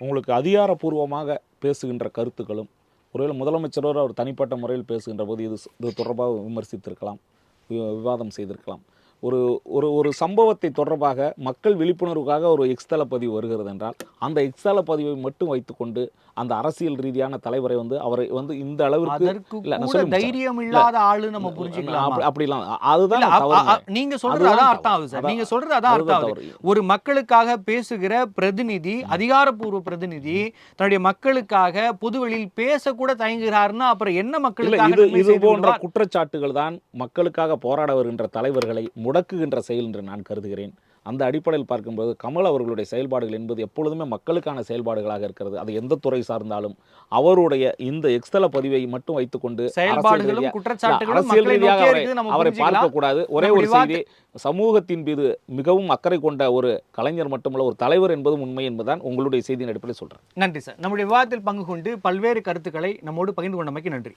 உங்களுக்கு அதிகாரப்பூர்வமாக பேசுகின்ற கருத்துக்களும் ஒருவேளை முதலமைச்சரோடு அவர் தனிப்பட்ட முறையில் பேசுகின்ற போது இது தொடர்பாக விமர்சித்திருக்கலாம், விவாதம் செய்திருக்கலாம். ஒரு ஒரு ஒரு சம்பவத்தை தொடர்பாக மக்கள் விழிப்புணர்வுக்காக ஒரு எக்ஸ்தல பதிவு வருகிறது என்றால் அந்த எக்ஸ்தல பதிவை மட்டும் வைத்துக்கொண்டு அந்த அரசியல் ரீதியான தலைவரை அவரை இந்த அளவிற்கு அதற்கு இல்ல, நான் கூட சொல்லி முடிச்சேன். தைரியம் இல்லாத ஆளு நம்ம புரிஞ்சுக்கலாம். அப்படிலாம் அதுதான் இல்ல, தவறுங்க. நீங்க சொல்றது அதுதான் அதான் தவறு. அர்த்தம் ஆகுது சார். அதான் நீங்க சொல்றது அதான் அர்த்தம் அதுதான் ஆகுது. தவறு. ஒரு மக்களுக்காக பேசுகிற பிரதிநிதி, அதிகாரப்பூர்வ பிரதிநிதி தன்னுடைய மக்களுக்காக பொதுவெளியில் பேசக்கூட தயங்குகிறாருன்னா அப்புறம் என்ன இல்ல, மக்களுக்காக இது நன்மை இது செய்து போன்ற விடுவார்? குற்றச்சாட்டுகள் தான் மக்களுக்காக போராட வருகின்ற தலைவர்களை முடக்குகின்ற செயல் என்று நான் கருதுகிறேன். அந்த அடிப்படையில் பார்க்கும்போது கமல் அவர்களுடைய செயல்பாடுகள் என்பது எப்பொழுதுமே மக்களுக்கான செயல்பாடுகளாக இருக்கிறது. அது எந்த துறை சார்ந்தாலும் அவருடைய இந்த எக்ஸ்தல பதிவை மட்டும் வைத்துக்கொண்டு செயல்பாடுகளும் குற்றச்சாட்டுகளும் அரசியல் மக்களை ரீதியாக நோக்கியே இருக்குது, நம்ம அவரை புரிஞ்சுக்கலாம். பார்க்க கூடாது. ஒரே ஒரு செய்தி, சமூகத்தின் மீது மிகவும் அக்கறை கொண்ட ஒரு கலைஞர் மட்டுமல்ல, ஒரு தலைவர் என்பதும் உண்மை என்பதுதான் உங்களுடைய செய்தியின் அடிப்படையில் சொல்றேன். நன்றி சார். நம்முடைய விவாதத்தில் பங்கு கொண்டு பல்வேறு கருத்துக்களை நம்மோடு பகிர்ந்து கொண்டமைக்கு நன்றி.